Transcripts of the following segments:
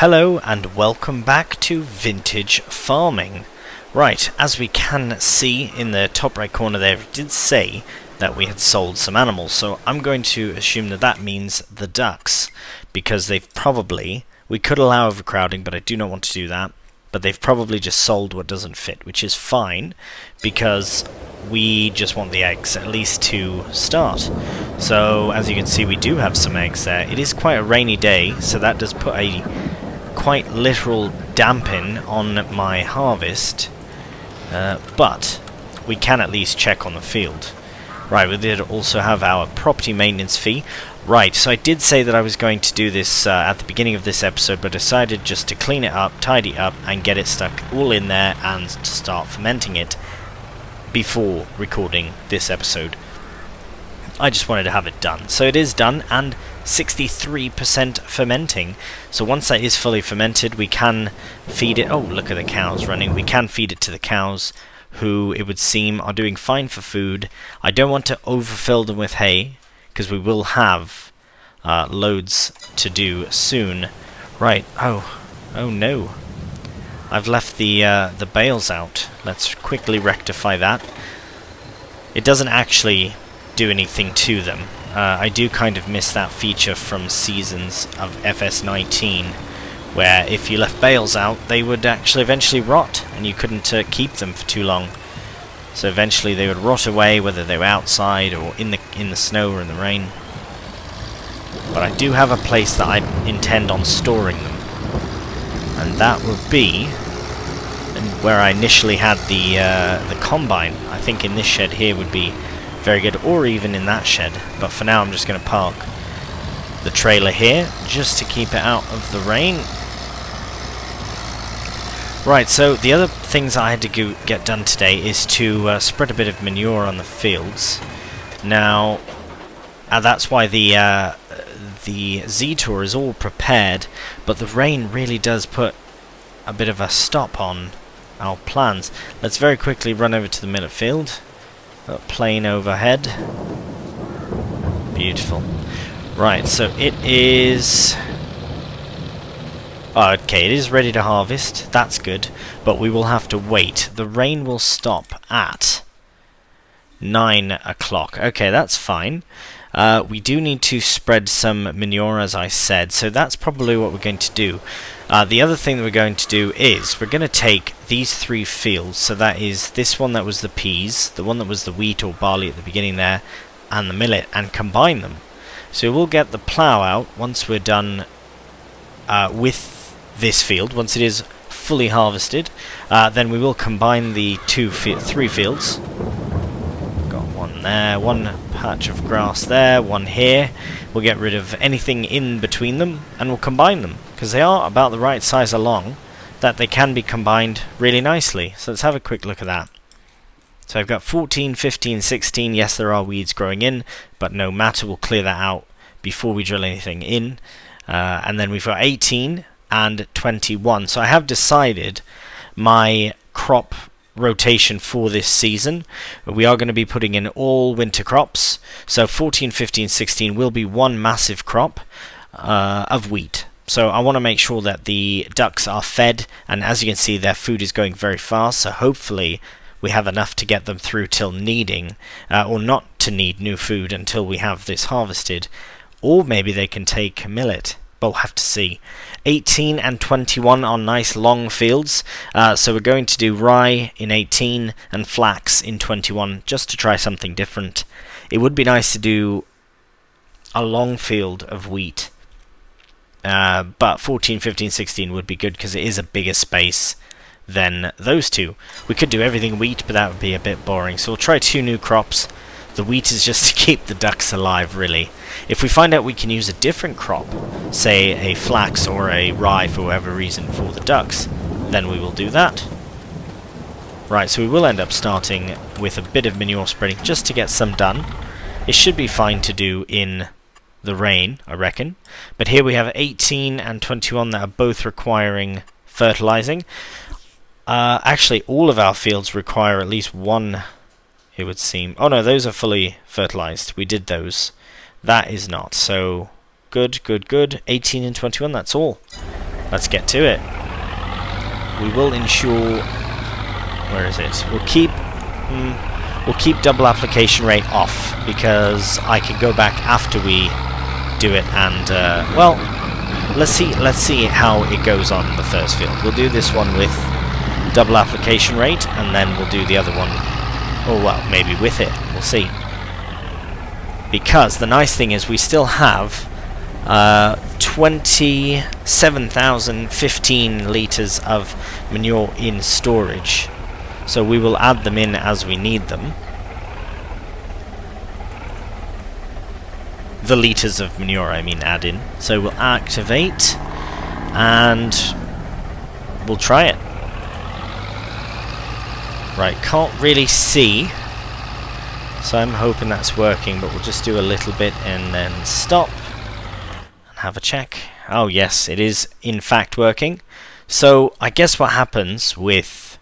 Hello and welcome back to Vintage Farming. Right, as we can see in the top right corner there, it did say that we had sold some animals, so I'm going to assume that that means the ducks, because they've probably, we could allow overcrowding, but I do not want to do that, but they've probably just sold what doesn't fit, which is fine, because we just want the eggs, at least to start. So, as you can see, we do have some eggs there. It is quite a rainy day, so that does put a quite literal dampen on my harvest, but we can at least check on the field. Right, we did also have our property maintenance fee. Right, so I did say that I was going to do this at the beginning of this episode, but decided just to clean it up, tidy it up, and get it stuck all in there and to start fermenting it before recording this episode. I just wanted to have it done. So it is done, and 63% fermenting. So once that is fully fermented, we can feed it. Oh, look at the cows running. We can feed it to the cows, who it would seem are doing fine for food. I don't want to overfill them with hay, because we will have loads to do soon. Right. Oh no. I've left the bales out. Let's quickly rectify that. It doesn't actually do anything to them. I do kind of miss that feature from seasons of FS19, where if you left bales out, they would actually eventually rot, and you couldn't keep them for too long. So eventually they would rot away, whether they were outside or in the snow or in the rain. But I do have a place that I intend on storing them, and that would be where I initially had the combine. I think in this shed here would be very good, or even in that shed, but for now I'm just going to park the trailer here just to keep it out of the rain. Right, so the other things I had to get done today is to spread a bit of manure on the fields. Now, that's why the Z-Tour is all prepared, but the rain really does put a bit of a stop on our plans. Let's very quickly run over to the Millet field. Plane overhead. Beautiful. Right, so it is... Oh, okay, it is ready to harvest. That's good. But we will have to wait. The rain will stop at 9 o'clock. Okay, that's fine. We do need to spread some manure, as I said, so that's probably what we're going to do. The other thing that we're going to do is we're going to take these three fields, so that is this one that was the peas, the one that was the wheat or barley at the beginning there, and the millet, and combine them. So we'll get the plough out once we're done with this field. Once it is fully harvested, then we will combine the three fields. Got one there, one patch of grass there, one here. We'll get rid of anything in between them, and we'll combine them, because they are about the right size along that they can be combined really nicely. So let's have a quick look at that. So I've got 14, 15, 16. Yes, there are weeds growing in, but no matter, we'll clear that out before we drill anything in. And then we've got 18 and 21. So I have decided my crop rotation for this season. We are going to be putting in all winter crops. So 14, 15, 16 will be one massive crop of wheat. So I want to make sure that the ducks are fed, and as you can see, their food is going very fast, so hopefully we have enough to get them through till needing, or not to need new food until we have this harvested. Or maybe they can take millet. But we'll have to see. 18 and 21 are nice long fields, so we're going to do rye in 18 and flax in 21, just to try something different. It would be nice to do a long field of wheat, but 14, 15, 16 would be good because it is a bigger space than those two. We could do everything wheat, but that would be a bit boring, so we'll try two new crops. The wheat is just to keep the ducks alive, really. If we find out we can use a different crop, say a flax or a rye for whatever reason for the ducks, then we will do that. Right, so we will end up starting with a bit of manure spreading just to get some done. It should be fine to do in the rain, I reckon. But here we have 18 and 21 that are both requiring fertilizing. Actually, all of our fields require at least one, it would seem. Oh no, those are fully fertilized. We did those. That is not. So, good, good, good. 18 and 21, that's all. let's get to it. We will ensure... Where is it? We'll keep double application rate off, because I can go back after we do it and, well, let's see how it goes on the first field. We'll do this one with double application rate, and then we'll do the other one, or well, maybe with it. We'll see. Because the nice thing is we still have 27,015 litres of manure in storage. So we will add them in as we need them. The litres of manure, I mean, add in. So we'll activate, and we'll try it. Right, can't really see, so I'm hoping that's working, but we'll just do a little bit and then stop and have a check. Oh yes, it is in fact working. So I guess what happens with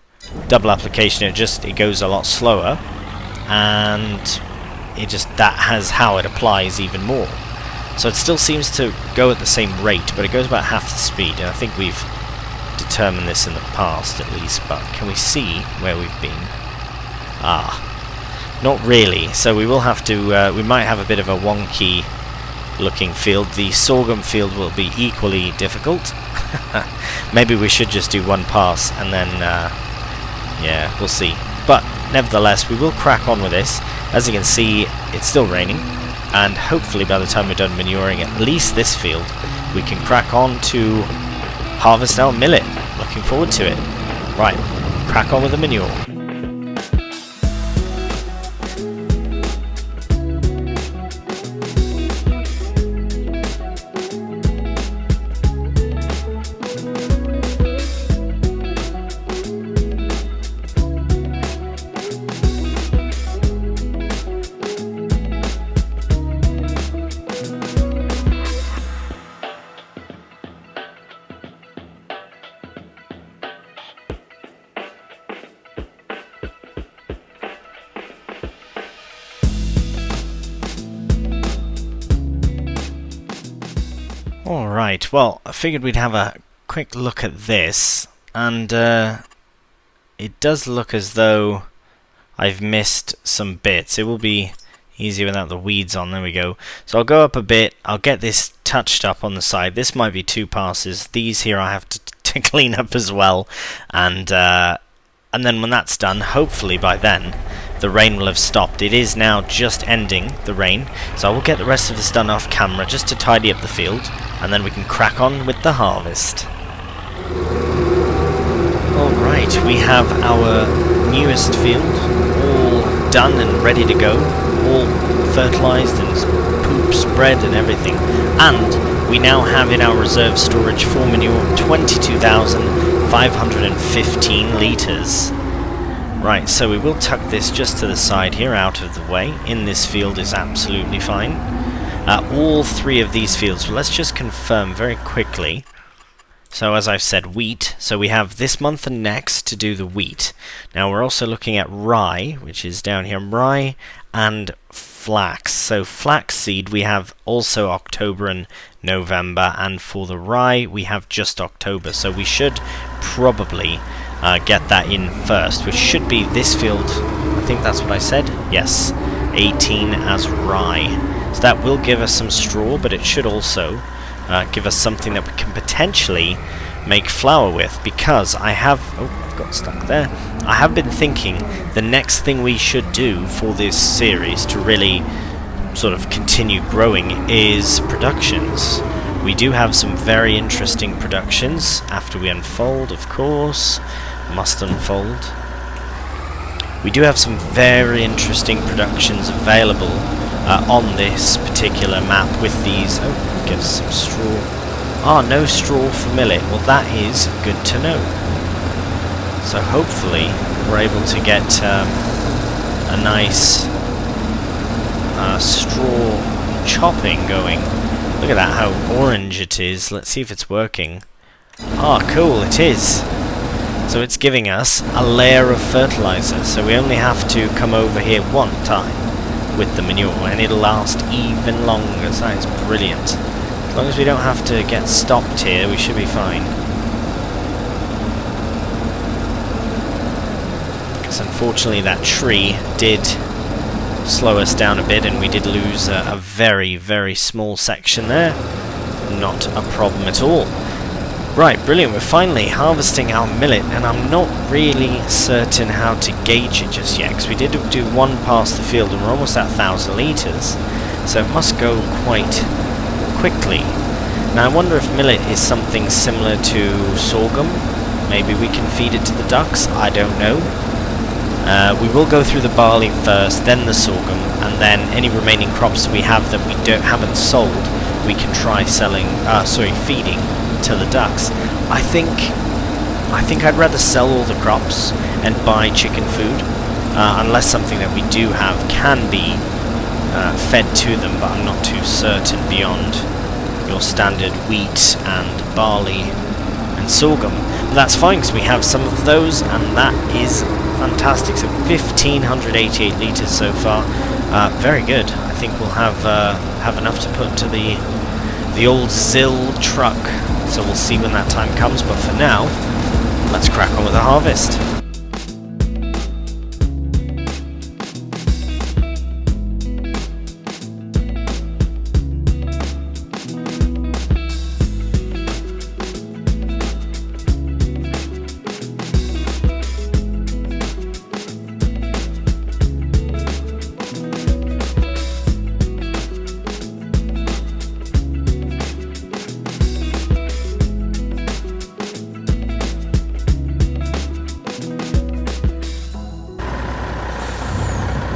double application, it goes a lot slower, and that has how it applies even more. So it still seems to go at the same rate, but it goes about half the speed, and I think we've determined this in the past at least. But can we see where we've been? Not really. So we will have to we might have a bit of a wonky looking field. The sorghum field will be equally difficult. Maybe we should just do one pass and then yeah, we'll see. But nevertheless, we will crack on with this. As you can see, it's still raining, and hopefully by the time we're done manuring at least this field, we can crack on to harvest our millet. Looking forward to it. Right, crack on with the manure. Alright, well, I figured we'd have a quick look at this, and it does look as though I've missed some bits. It will be easier without the weeds on. There we go. So I'll go up a bit, I'll get this touched up on the side. This might be 2 passes. These here I have to clean up as well, and then when that's done, hopefully by then, the rain will have stopped. It is now just ending, the rain, so I will get the rest of this done off camera just to tidy up the field, and then we can crack on with the harvest. Alright, we have our newest field all done and ready to go, all fertilised and poop spread and everything, and we now have in our reserve storage for manure 22,515 litres. Right, so we will tuck this just to the side here, out of the way. In this field is absolutely fine. All 3 of these fields, well, let's just confirm very quickly. So as I've said, wheat. So we have this month and next to do the wheat. Now we're also looking at rye, which is down here, rye and flax. So flaxseed we have also October and November, and for the rye we have just October. So we should probably get that in first, which should be this field. I think that's what I said. Yes, 18 as rye. So that will give us some straw, but it should also give us something that we can potentially make flour with, because I have... Oh, I've got stuck there. I have been thinking the next thing we should do for this series to really sort of continue growing is productions. We do have some very interesting productions after we unfold, of course. Must unfold. We do have some very interesting productions available on this particular map with these... Oh, get some straw. Ah, no straw for millet. Well, that is good to know. So hopefully we're able to get a nice straw chopping going. Look at that, how orange it is. Let's see if it's working. Ah, cool, it is. So it's giving us a layer of fertilizer. So we only have to come over here one time with the manure, and it'll last even longer. So that is brilliant. As long as we don't have to get stopped here, we should be fine. Because unfortunately that tree did slow us down a bit, and we did lose a very, very small section there. Not a problem at all. Right, brilliant. We're finally harvesting our millet, and I'm not really certain how to gauge it just yet, because we did do one past the field, and we're almost at 1,000 litres, so it must go quite quickly. Now I wonder if millet is something similar to sorghum. Maybe we can feed it to the ducks, I don't know. We will go through the barley first, then the sorghum, and then any remaining crops we have that we haven't sold, we can try feeding to the ducks. I think I'd rather sell all the crops and buy chicken food, unless something that we do have can be fed to them, but I'm not too certain beyond your standard wheat and barley and sorghum. But that's fine, because we have some of those, and that is fantastic. So 1,588 litres so far. Very good. I think we'll have enough to put to the old Zill truck. So we'll see when that time comes. But for now, let's crack on with the harvest.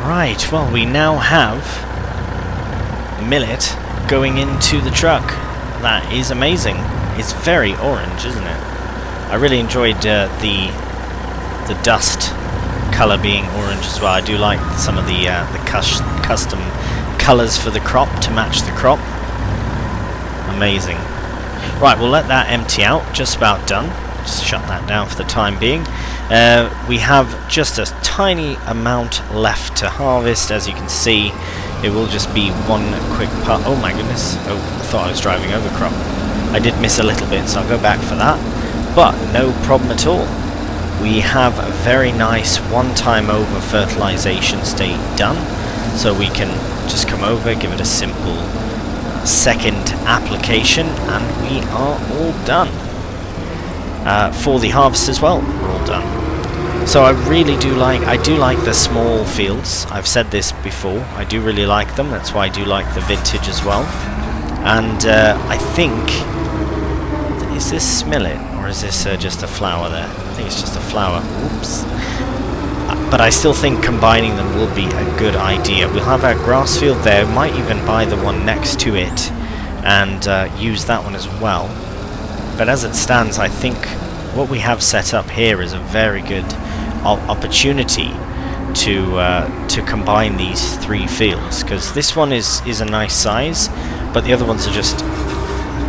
Right, well, we now have millet going into the truck. That is amazing. It's very orange, isn't it? I really enjoyed the dust colour being orange as well. I do like some of the custom colours for the crop to match the crop. Amazing. Right, we'll let that empty out. Just about done. Just shut that down for the time being. We have just a tiny amount left to harvest. As you can see, it will just be one quick part. Oh my goodness. Oh, I thought I was driving over crop. I did miss a little bit, so I'll go back for that. But no problem at all. We have a very nice one-time over fertilization state done. So we can just come over, give it a simple second application, and we are all done. For the harvest as well, we're all done. So I do like the small fields. I've said this before, I do really like them. That's why I do like the vintage as well. And I think, is this millet or is this just a flower there? I think it's just a flower. Oops. But I still think combining them will be a good idea. We'll have our grass field there, might even buy the one next to it and use that one as well. But as it stands, I think what we have set up here is a very good opportunity to combine these three fields, because this one is a nice size, but the other ones are just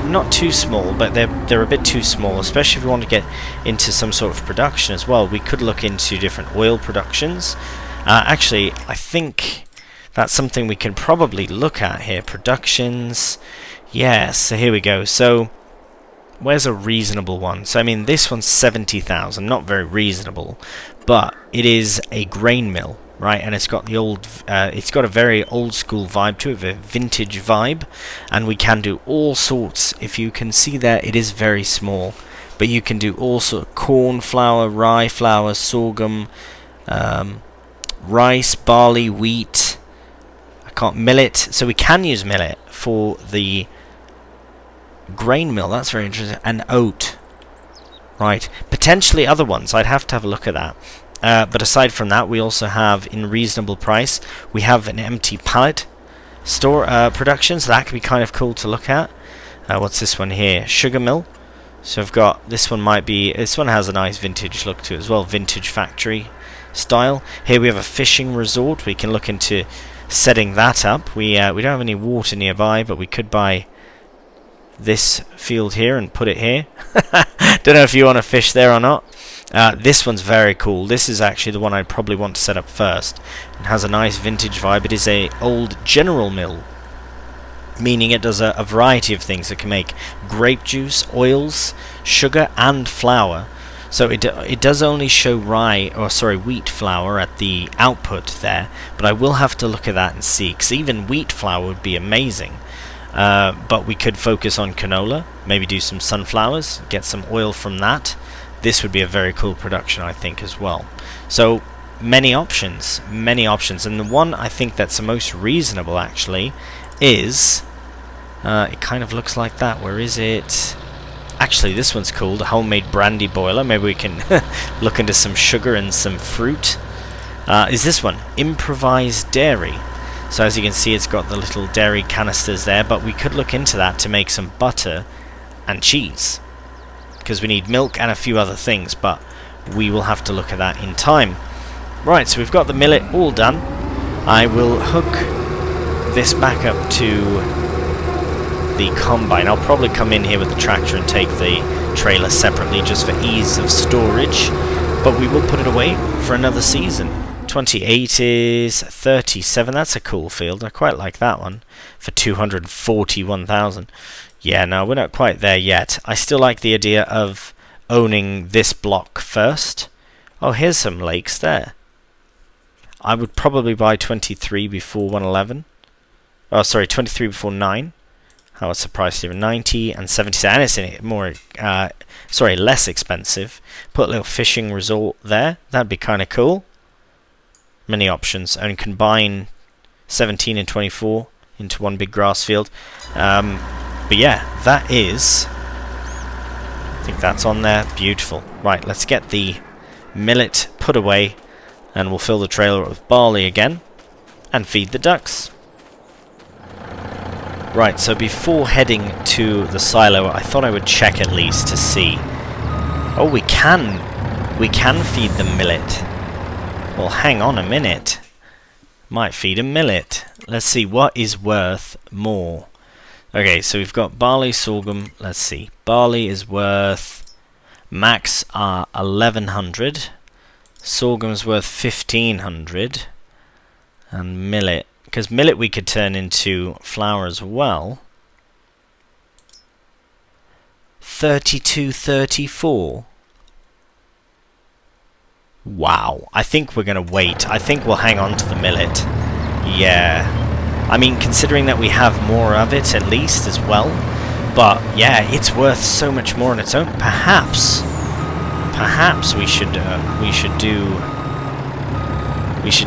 not too small, but they're a bit too small, especially if we want to get into some sort of production as well. We could look into different oil productions. Actually, I think that's something we can probably look at here. Productions. Yes, so here we go. So where's a reasonable one? So I mean, this one's 70,000, not very reasonable, but it is a grain mill, right? And it's got the old, it's got a very old school vibe to it, a vintage vibe, and we can do all sorts. If you can see there, it is very small, but you can do all sorts of corn flour, rye flour, sorghum, rice, barley, wheat. Millet. So we can use millet for the grain mill. That's very interesting. And oat, right? Potentially other ones. I'd have to have a look at that. But aside from that, we also have, in reasonable price, we have an empty pallet store production, so that could be kind of cool to look at. What's this one here? Sugar mill. So I've got this one. This one has a nice vintage look to it as well, vintage factory style. Here we have a fishing resort. We can look into setting that up. We don't have any water nearby, but we could buy this field here and put it here. Don't know if you want to fish there or not. This one's very cool. This is actually the one I'd probably want to set up first. It has a nice vintage vibe. It is a old General Mill. meaning it does a variety of things. It can make grape juice, oils, sugar, and flour. So it does only show wheat flour at the output there, but I will have to look at that and see, because even wheat flour would be amazing. But we could focus on canola, maybe do some sunflowers, get some oil from that. This would be a very cool production, I think, as well. So many options, and the one I think that's the most reasonable actually is it kind of looks like that. Where is it? Actually, this one's cool, the homemade brandy boiler. Maybe we can look into some sugar and some fruit. Is this one, improvised dairy. So as you can see, it's got the little dairy canisters there, but we could look into that to make some butter and cheese, because we need milk and a few other things, but we will have to look at that in time. Right, so we've got the millet all done. I will hook this back up to the combine. I'll probably come in here with the tractor and take the trailer separately just for ease of storage, but we will put it away for another season. 28 is 37. That's a cool field. I quite like that one for 241,000. Yeah, no, we're not quite there yet. I still like the idea of owning this block first. Oh, here's some lakes there. I would probably buy 23 before 111. Oh, sorry, 23 before 9. How was the price here? 90 and 77. And it's in it more, less expensive. Put a little fishing resort there. That'd be kind of cool. Many options, and combine 17 and 24 into one big grass field. But yeah, that is, I think that's on there. Beautiful. Right, let's get the millet put away, and we'll fill the trailer up with barley again and feed the ducks. Right, so before heading to the silo, I thought I would check at least to see. Oh, we can feed the millet. Well, hang on a minute. Might feed a millet. Let's see what is worth more. Okay, so we've got barley, sorghum. Let's see. Barley is worth max 1,100. Sorghum's worth 1,500. And millet, because millet we could turn into flour as well. 32.34. Wow, I think we're going to wait. I think we'll hang on to the millet. Yeah. I mean, considering that we have more of it at least as well. But yeah, it's worth so much more on its own. Perhaps we should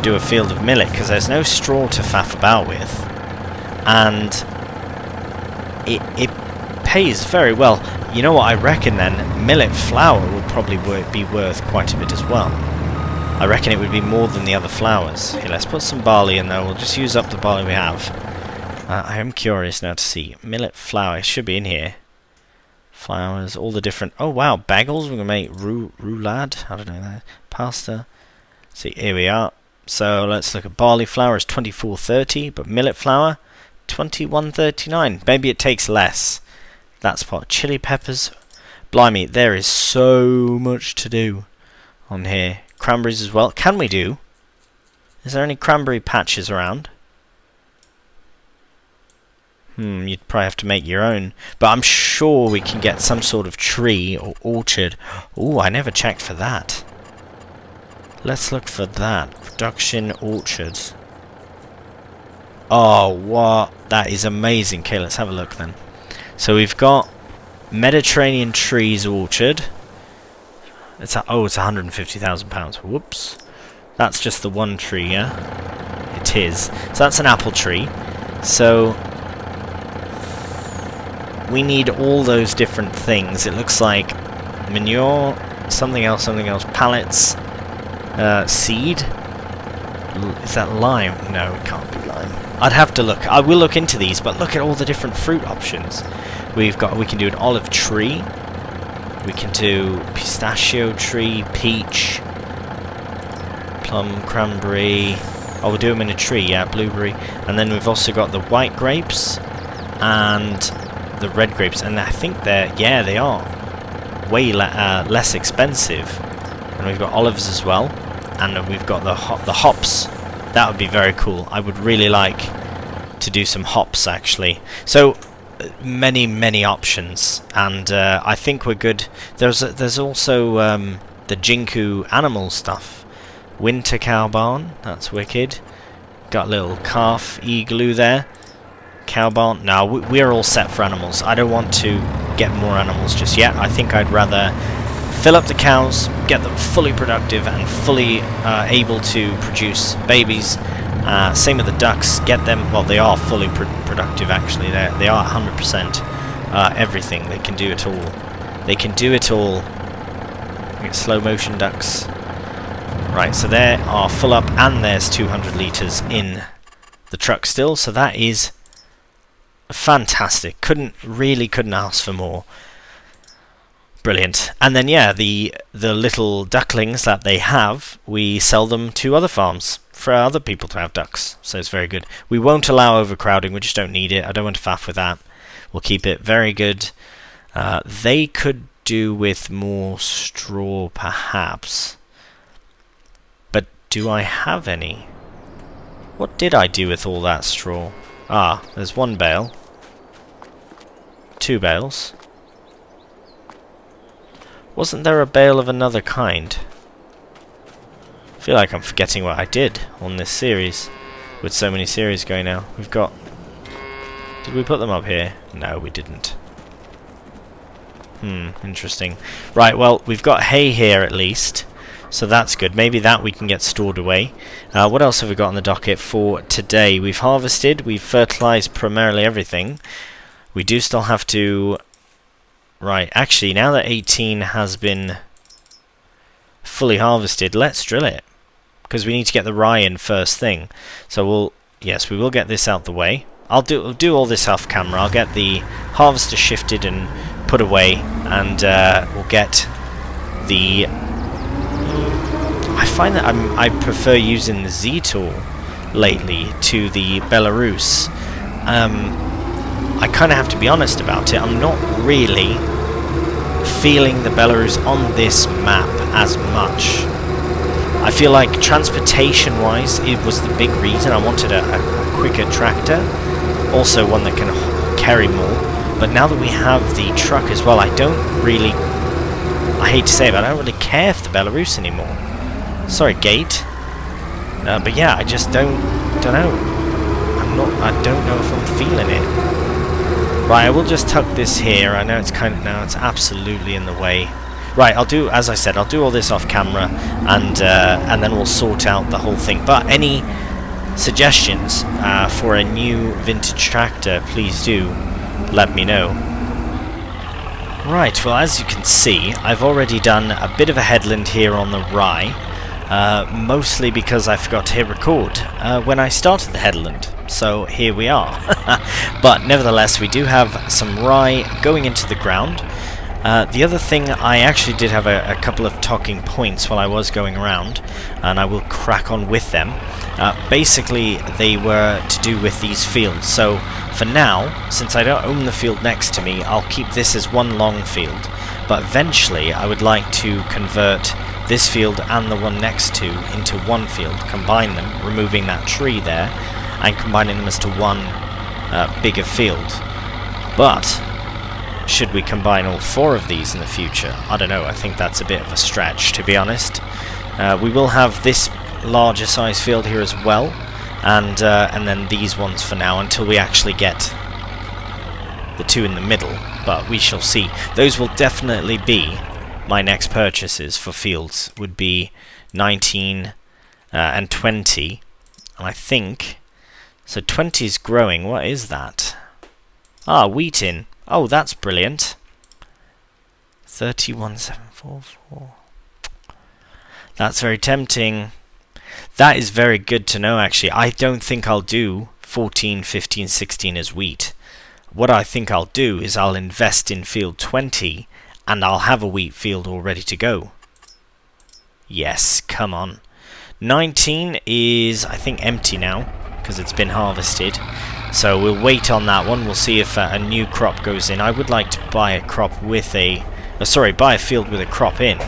do a field of millet, because there's no straw to faff about with. And it pays very well. You know what I reckon then? Millet flour would probably be worth quite a bit as well. I reckon it would be more than the other flours. Here, let's put some barley in there. We'll just use up the barley we have. I am curious now to see. Millet flour. It should be in here. Flours, all the different... Oh, wow. Bagels. We're going to make roulade. I don't know that. Pasta. See, here we are. So let's look at barley flour. It's 24.30, but millet flour, 21.39. Maybe it takes less. That's what. Chili peppers. Blimey, there is so much to do on here. Cranberries as well. Can we do? Is there any cranberry patches around? You'd probably have to make your own. But I'm sure we can get some sort of tree or orchard. Ooh, I never checked for that. Let's look for that. Production orchards. Oh, what? That is amazing. Okay, let's have a look then. So we've got Mediterranean Trees Orchard. It's £150,000. Whoops. That's just the one tree, yeah? It is. So that's an apple tree. So we need all those different things. It looks like manure, something else, pallets, seed. Is that lime? No, it can't be lime. I'd have to look. I will look into these, but look at all the different fruit options. We can do an olive tree. We can do pistachio tree, peach, plum, cranberry. Oh, we'll do them in a tree, yeah, blueberry. And then we've also got the white grapes and the red grapes. And I think they are way less expensive. And we've got olives as well. And we've got the hops. That would be very cool. I would really like to do some hops actually. So many options, and I think we're good. There's also the Jinku animal stuff. Winter cow barn, that's wicked. Got a little calf igloo there. Cow barn. Now we're all set for animals. I don't want to get more animals just yet. I think I'd rather fill up the cows, get them fully productive and fully able to produce babies. Same with the ducks. Get them. Well, they are fully productive actually. They are 100% everything. They can do it all. They can do it all. Get slow motion ducks. Right, so they are full up, and there's 200 litres in the truck still, so that is fantastic. Couldn't ask for more. Brilliant. And then yeah, the little ducklings that they have, we sell them to other farms for other people to have ducks, so it's very good. We won't allow overcrowding, we just don't need it. I don't want to faff with that. We'll keep it very good. They could do with more straw perhaps. Do I have any? What did I do with all that straw? Ah, there's one bale. 2 bales. Wasn't there a bale of another kind? I feel like I'm forgetting what I did on this series. With so many series going now. We've got... Did we put them up here? No, we didn't. Interesting. Right, well, we've got hay here at least. So that's good. Maybe that we can get stored away. What else have we got on the docket for today? We've harvested. We've fertilized primarily everything. We do still have to... Right, actually, now that 18 has been fully harvested, let's drill it. Because we need to get the rye in first thing. So we'll... Yes, we will get this out the way. I'll do all this off camera. I'll get the harvester shifted and put away. And we'll get the... I find that I prefer using the Z tool lately to the Belarus. I kind of have to be honest about it. I'm not really feeling the Belarus on this map as much. I feel like transportation-wise, it was the big reason I wanted a quicker tractor. Also one that can carry more. But now that we have the truck as well, I don't really... I hate to say it, but I don't really care for the Belarus anymore. Sorry, gate. But yeah, I just don't know. I don't know if I'm feeling it. Right, I will just tuck this here. I know it's it's absolutely in the way. Right, I'll do, as I said, I'll do all this off camera, and then we'll sort out the whole thing. But any suggestions for a new vintage tractor, please do let me know. Right, well, as you can see, I've already done a bit of a headland here on the rye. Mostly because I forgot to hit record when I started the headland, so here we are. But nevertheless, we do have some rye going into the ground. The other thing, I actually did have a couple of talking points while I was going around, and I will crack on with them. Basically, they were to do with these fields. So for now, since I don't own the field next to me, I'll keep this as one long field. But eventually, I would like to convert this field and the one next to into one field, combine them, removing that tree there, and combining them as to one bigger field. But should we combine all 4 of these in the future? I don't know, I think that's a bit of a stretch, to be honest. We will have this larger size field here as well, and then these ones for now, until we actually get the 2 in the middle, but we shall see. Those will definitely be my next purchases for fields, would be 19 and 20, and I think, so 20 is growing. What is that? Ah, wheat in. Oh, that's brilliant. 31744. That's very tempting. That is very good to know, actually. I don't think I'll do 14, 15, 16 as wheat. What I think I'll do is I'll invest in field 20, and I'll have a wheat field all ready to go. Yes, come on. 19 is, I think, empty now, because it's been harvested. So we'll wait on that one. We'll see if a new crop goes in. I would like to buy a crop with buy a field with a crop in.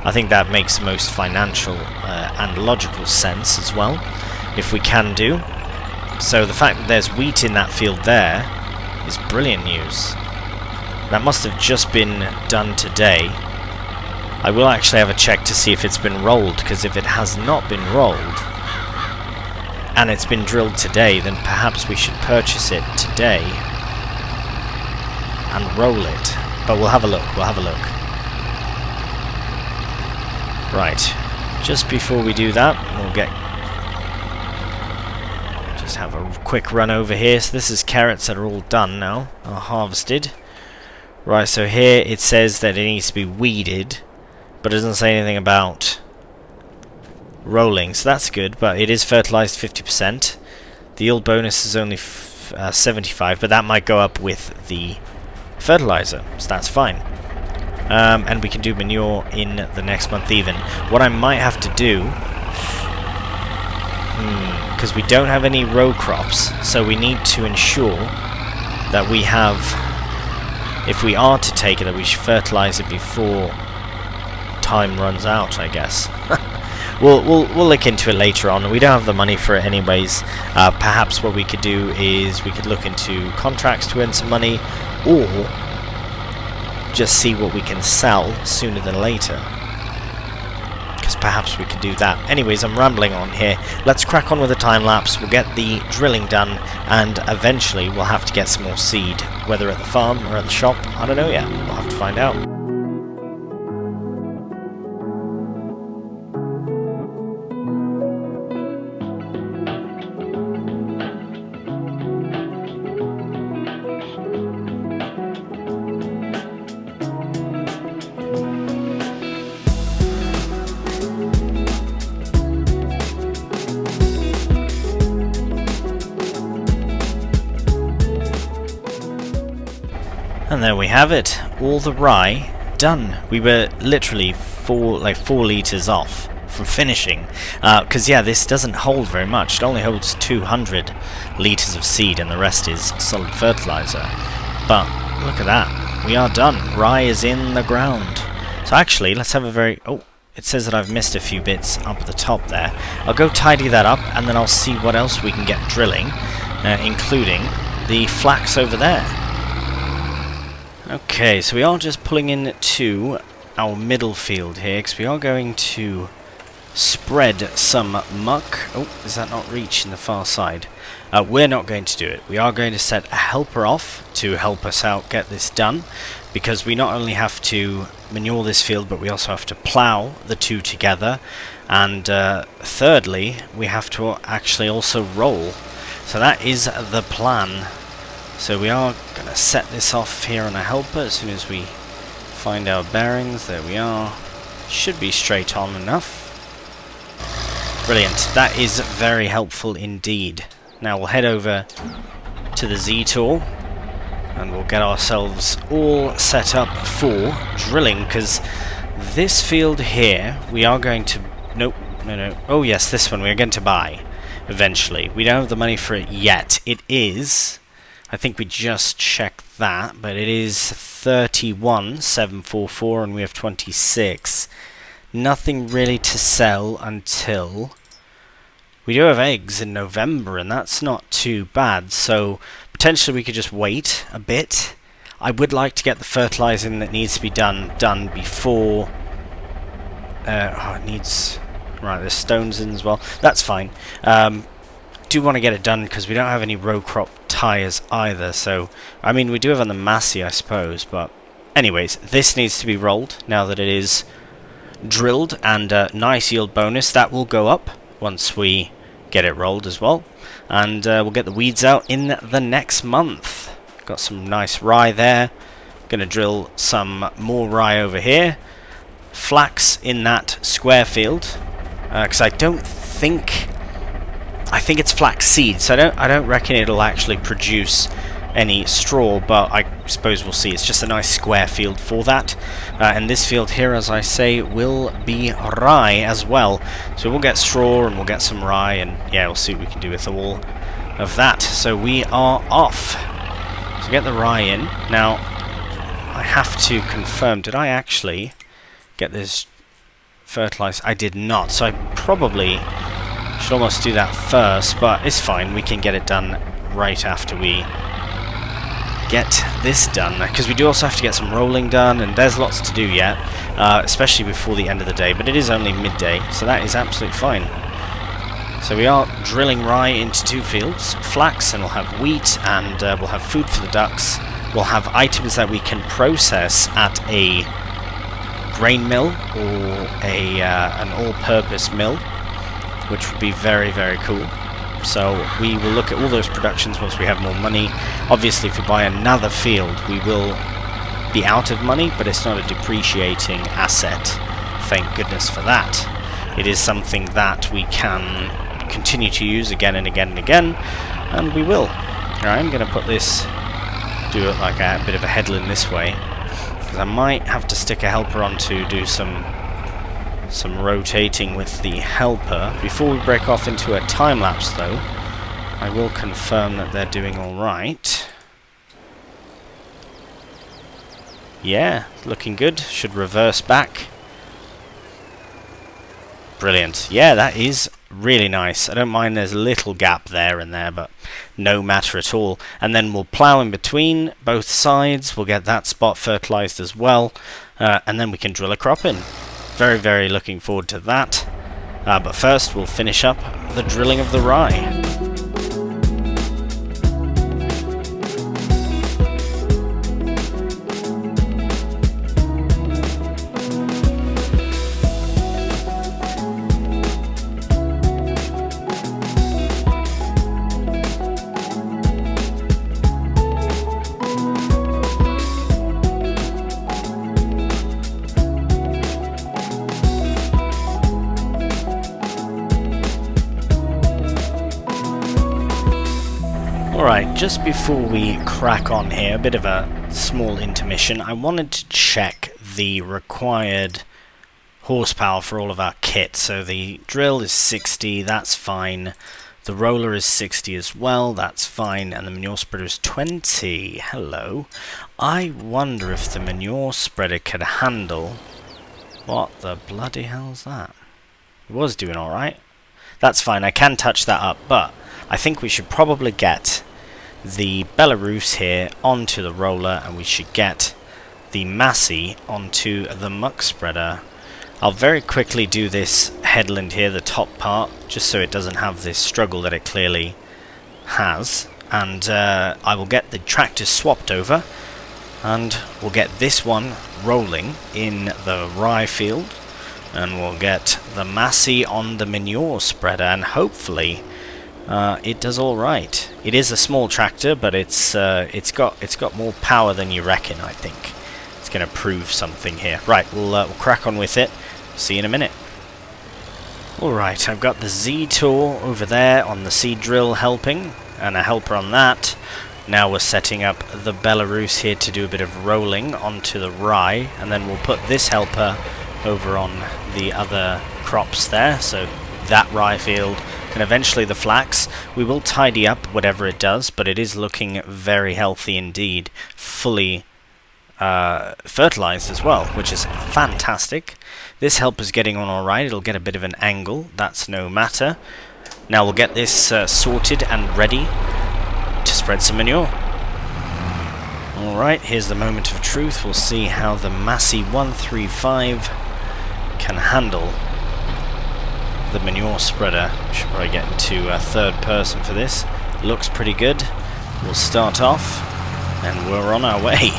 I think that makes the most financial and logical sense as well, if we can do. So the fact that there's wheat in that field there is brilliant news. That must have just been done today. I will actually have a check to see if it's been rolled, because if it has not been rolled and it's been drilled today, then perhaps we should purchase it today and roll it. But we'll have a look, we'll have a look. Right, just before we do that, we'll just have a quick run over here. So this is carrots that are all done now, are harvested. Right, so here it says that it needs to be weeded, but it doesn't say anything about rolling, so that's good, but it is fertilized 50%. The yield bonus is only 75, but that might go up with the fertilizer, so that's fine. And we can do manure in the next month even. What I might have to do, because we don't have any row crops, so we need to ensure that we have, if we are to take it, that we should fertilize it before time runs out, I guess. We'll look into it later on. We don't have the money for it anyways. Perhaps what we could do is we could look into contracts to earn some money, or just see what we can sell sooner than later, because perhaps we could do that. Anyways, I'm rambling on here. Let's crack on with the time lapse. We'll get the drilling done, and eventually we'll have to get some more seed, whether at the farm or at the shop. I don't know yet. We'll have to find out. And there we have it, all the rye done. We were literally 4 litres off from finishing, because yeah, this doesn't hold very much. It only holds 200 litres of seed, and the rest is solid fertilizer. But look at that, we are done. Rye is in the ground. So actually, let's have a very... oh, it says that I've missed a few bits up at the top there. I'll go tidy that up, and then I'll see what else we can get drilling, including the flax over there. Okay, so we are just pulling in to our middle field here, because we are going to spread some muck. Oh, is that not reaching the far side? We're not going to do it. We are going to set a helper off to help us out get this done, because we not only have to manure this field, but we also have to plough the two together, and thirdly, we have to actually also roll. So that is the plan. So we are going to set this off here on a helper as soon as we find our bearings. There we are. Should be straight on enough. Brilliant. That is very helpful indeed. Now we'll head over to the Z tool and we'll get ourselves all set up for drilling, because this field here we are going to... nope, no. Oh yes, this one we are going to buy eventually. We don't have the money for it yet. It is... I think we just checked that, but it is 31,744 and we have 26. Nothing really to sell until... we do have eggs in November, and that's not too bad, so potentially we could just wait a bit. I would like to get the fertilizing that needs to be done before... it needs... right, there's stones in as well. That's fine. Do want to get it done because we don't have any row crop tires either, so I mean we do have on the Massey, I suppose, but anyways, this needs to be rolled now that it is drilled, and nice yield bonus that will go up once we get it rolled as well, and we'll get the weeds out in the next month. Got some nice rye there. Gonna drill some more rye over here, flax in that square field, because I think it's flax seed, so I don't reckon it'll actually produce any straw, but I suppose we'll see. It's just a nice square field for that, and this field here, as I say, will be rye as well. So we'll get straw and we'll get some rye, and yeah, we'll see what we can do with all of that. So we are off. So get the rye in. Now, I have to confirm, did I actually get this fertilized? I did not, so I probably Should almost do that first, but it's fine. We can get it done right after we get this done, because we do also have to get some rolling done, and there's lots to do yet, especially before the end of the day, but it is only midday, so that is absolutely fine. So we are drilling rye into 2 fields, flax, and we'll have wheat, and we'll have food for the ducks. We'll have items that we can process at a grain mill or an all-purpose mill, which would be very, very cool. So we will look at all those productions once we have more money. Obviously, if we buy another field, we will be out of money, but it's not a depreciating asset. Thank goodness for that. It is something that we can continue to use again and again and again, and we will. Now, I'm going to put this, do it like a bit of a headland this way, because I might have to stick a helper on to do some rotating with the helper. Before we break off into a time lapse though, I will confirm that they're doing alright. Yeah, looking good. Should reverse back. Brilliant. Yeah, that is really nice. I don't mind there's a little gap there and there, but no matter at all. And then we'll plough in between both sides. We'll get that spot fertilized as well, and then we can drill a crop in. Very, very looking forward to that. But first, we'll finish up the drilling of the rye. Alright, just before we crack on here, a bit of a small intermission, I wanted to check the required horsepower for all of our kit. So the drill is 60, that's fine. The roller is 60 as well, that's fine. And the manure spreader is 20. Hello. I wonder if the manure spreader could handle... What the bloody hell's that? It was doing alright. That's fine, I can touch that up, but I think we should probably get the Belarus here onto the roller, and we should get the Massey onto the muck spreader. I'll very quickly do this headland here, the top part, just so it doesn't have this struggle that it clearly has, and I will get the tractor swapped over, and we'll get this one rolling in the rye field, and we'll get the Massey on the manure spreader, and hopefully it does all right. It is a small tractor, but it's got more power than you reckon. I think it's going to prove something here. Right, we'll crack on with it. See you in a minute. All right, I've got the Z-Tour over there on the seed drill helping, and a helper on that. Now we're setting up the Belarus here to do a bit of rolling onto the rye, and then we'll put this helper over on the other crops there. So that rye field, and eventually the flax. We will tidy up whatever it does, but it is looking very healthy indeed. Fully fertilized as well, which is fantastic. This helper's getting on alright. It'll get a bit of an angle. That's no matter. Now we'll get this sorted and ready to spread some manure. Alright, here's the moment of truth. We'll see how the Massey 135 can handle the manure spreader. We should probably get into third person for this. Looks pretty good. We'll start off, and we're on our way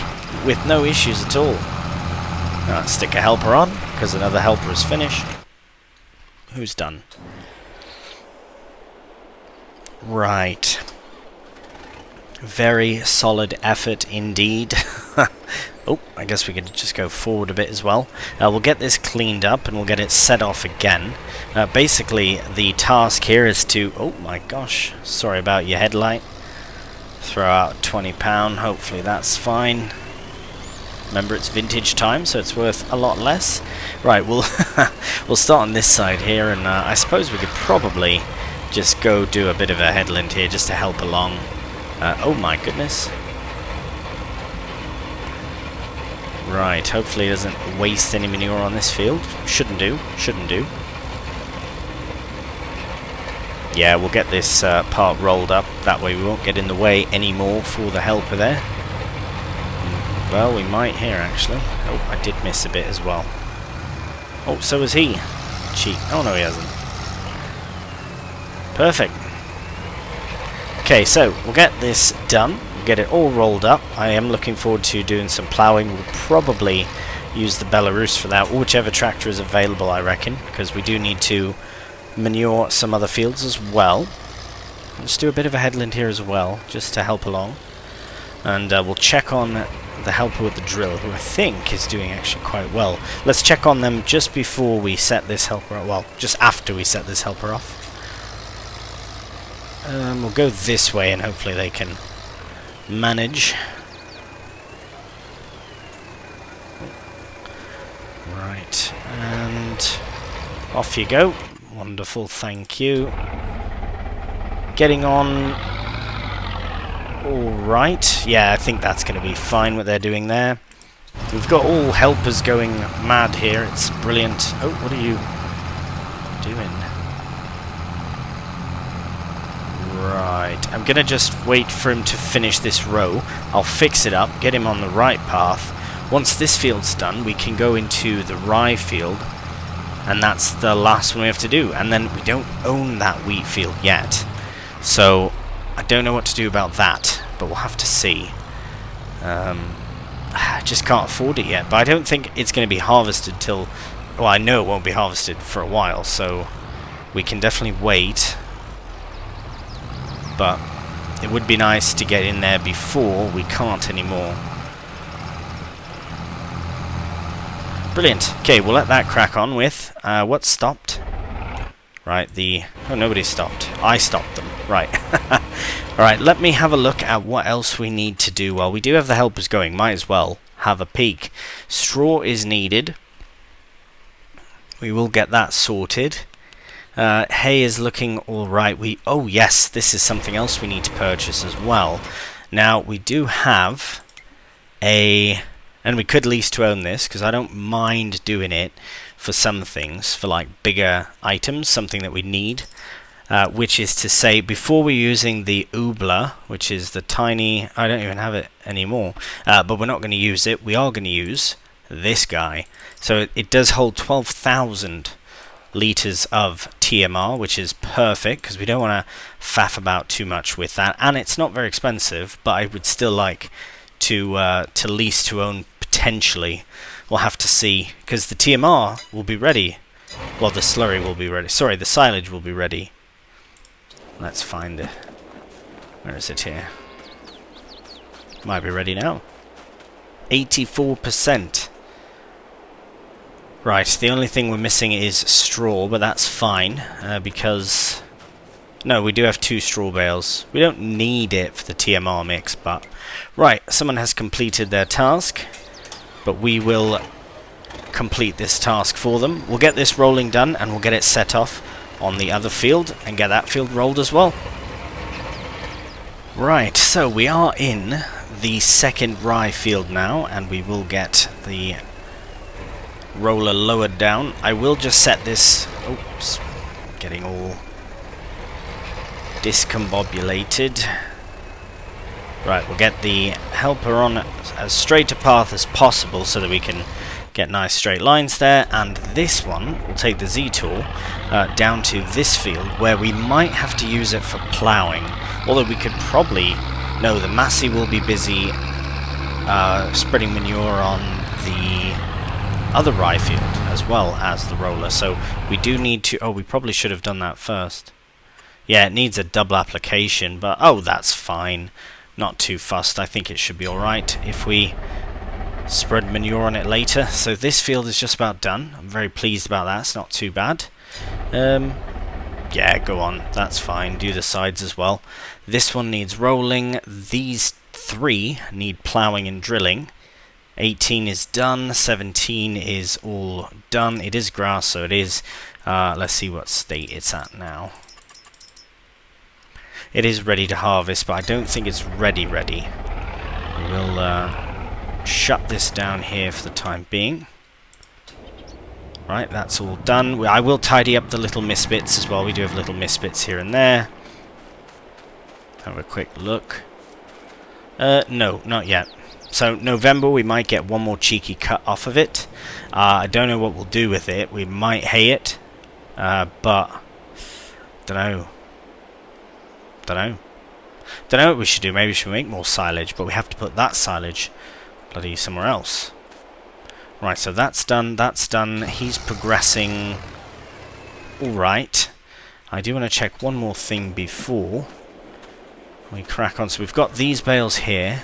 with no issues at all. Let's stick a helper on, because another helper is finished. Who's done? Right. Very solid effort indeed. Oh, I guess we could just go forward a bit as well. We'll get this cleaned up and we'll get it set off again. Basically, the task here is to... Oh my gosh, sorry about your headlight. Throw out £20, hopefully that's fine. Remember, it's vintage time, so it's worth a lot less. Right, we'll start on this side here, and I suppose we could probably just go do a bit of a headland here just to help along. Oh my goodness. Right, hopefully it doesn't waste any manure on this field. Shouldn't do, shouldn't do. Yeah, we'll get this part rolled up. That way we won't get in the way anymore for the helper there. Well, we might here, actually. Oh, I did miss a bit as well. Oh, so was he. Cheat. Oh, no, he hasn't. Perfect. Okay, so we'll get this done. We'll get it all rolled up. I am looking forward to doing some ploughing. We'll probably use the Belarus for that, or whichever tractor is available, I reckon, because we do need to manure some other fields as well. Let's do a bit of a headland here as well, just to help along. And we'll check on the helper with the drill, who I think is doing actually quite well. Let's check on them just before we set this helper up. Well, just after we set this helper off. We'll go this way and hopefully they can manage. Right, and off you go. Wonderful, thank you. Getting on alright. Yeah, I think that's going to be fine what they're doing there. We've got all helpers going mad here. It's brilliant. Oh, what are you doing? Right, I'm going to just wait for him to finish this row. I'll fix it up, get him on the right path. Once this field's done, we can go into the rye field, and that's the last one we have to do. And then we don't own that wheat field yet, so I don't know what to do about that, but we'll have to see. I just can't afford it yet, but I don't think it's going to be harvested till... Well, I know it won't be harvested for a while, so we can definitely wait. But it would be nice to get in there before we can't anymore. Brilliant. Okay, we'll let that crack on with... what stopped? Right, oh, nobody stopped. I stopped them. Right. Alright, let me have a look at what else we need to do. Well, we do have the helpers going. Might as well have a peek. Straw is needed. We will get that sorted. Hay is looking alright. Oh, yes, this is something else we need to purchase as well. Now, we do have a... And we could lease to own this, because I don't mind doing it for some things, for like bigger items, something that we need. Which is to say, before we're using the Oobler, which is the tiny... I don't even have it anymore, but we're not going to use it. We are going to use this guy. So it does hold 12,000 litres of TMR, which is perfect, because we don't want to faff about too much with that. And it's not very expensive, but I would still like to lease to own potentially. We'll have to see, because the TMR will be ready. Well, the slurry will be ready. Sorry, the silage will be ready. Let's find it. Where is it here? Might be ready now. 84%. Right, the only thing we're missing is straw, but that's fine, because... No, we do have 2 straw bales. We don't need it for the TMR mix, but... Right, someone has completed their task, but we will complete this task for them. We'll get this rolling done, and we'll get it set off on the other field, and get that field rolled as well. Right, so we are in the second rye field now, and we will get the roller lowered down. I will just set this... Oops, getting all discombobulated. Right, we'll get the helper on as straight a path as possible so that we can get nice straight lines there, and this one will take the Z-tool down to this field where we might have to use it for ploughing, although we could probably... No, the Massey will be busy spreading manure on the other rye field as well as the roller, so we do need to... Oh, we probably should have done that first. Yeah, it needs a double application, but oh, that's fine. Not too fussed. I think it should be alright if we spread manure on it later. So this field is just about done. I'm very pleased about that. It's not too bad. Yeah, go on. That's fine. Do the sides as well. This one needs rolling. These 3 need ploughing and drilling. 18 is done. 17 is all done. It is grass, so it is... let's see what state it's at now. It is ready to harvest, but I don't think it's ready. We will shut this down here for the time being. Right, that's all done. I will tidy up the little misbits as well. We do have little misbits here and there. Have a quick look. No, not yet. So November we might get one more cheeky cut off of it. I don't know what we'll do with it. We might hay it, but don't know. Don't know what we should do. Maybe we should make more silage, but we have to put that silage bloody somewhere else. Right, so that's done. That's done. He's progressing. All right. I do want to check one more thing before we crack on. So we've got these bales here.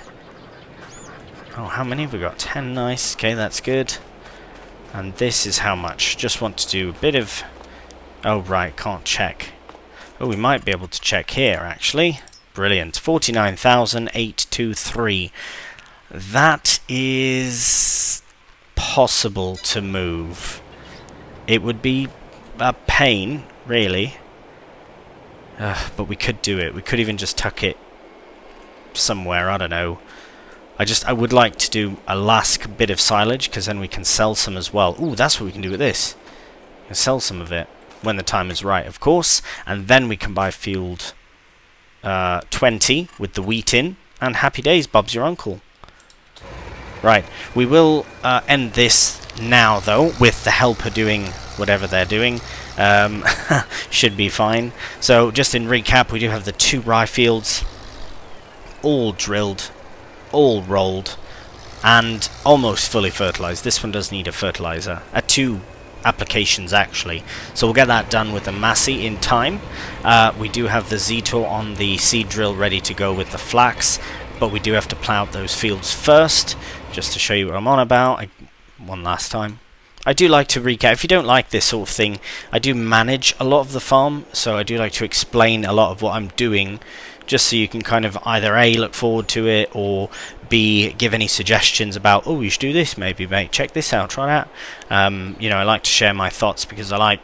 Oh, how many have we got? 10, nice. Okay, that's good. And this is how much? Just want to do a bit of... Oh, right, can't check. Oh, we might be able to check here, actually. Brilliant. 49,823. That is possible to move. It would be a pain, really. But we could do it. We could even just tuck it somewhere, I don't know. I would like to do a last bit of silage, because then we can sell some as well. Ooh, that's what we can do with this. We can sell some of it, when the time is right, of course. And then we can buy field 20 with the wheat in. And happy days, Bob's your uncle. Right, we will end this now, though, with the helper doing whatever they're doing. Should be fine. So, just in recap, we do have the 2 rye fields, all drilled, all rolled, and almost fully fertilized. This one does need a fertilizer. 2 applications, actually. So we'll get that done with the Massey in time. We do have the Zetor on the seed drill ready to go with the flax, but we do have to plough out those fields first, just to show you what I'm on about. One last time. I do like to recap. If you don't like this sort of thing, I do manage a lot of the farm, so I do like to explain a lot of what I'm doing, just so you can kind of either A, look forward to it, or B, give any suggestions about, oh, you should do this maybe, mate, check this out, try that. You know, I like to share my thoughts because I like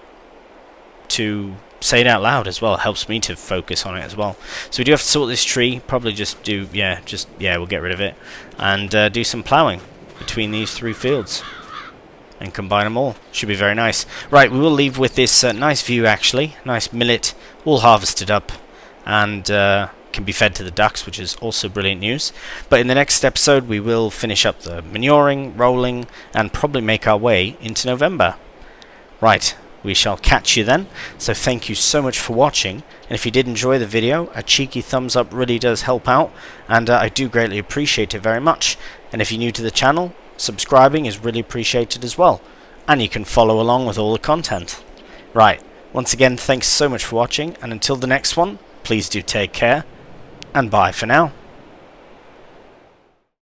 to say it out loud as well. It helps me to focus on it as well. So we do have to sort this tree, probably just do, yeah, we'll get rid of it, and do some ploughing between these 3 fields. And combine them all. Should be very nice. Right, we will leave with this nice view, actually. Nice millet, all harvested up, and can be fed to the ducks, which is also brilliant news. But in the next episode, we will finish up the manuring, rolling, and probably make our way into November. Right, we shall catch you then. So thank you so much for watching. And if you did enjoy the video, a cheeky thumbs up really does help out, and I do greatly appreciate it very much. And if you're new to the channel, subscribing is really appreciated as well, and you can follow along with all the content. Right, once again, thanks so much for watching, and until the next one, please do take care, and bye for now.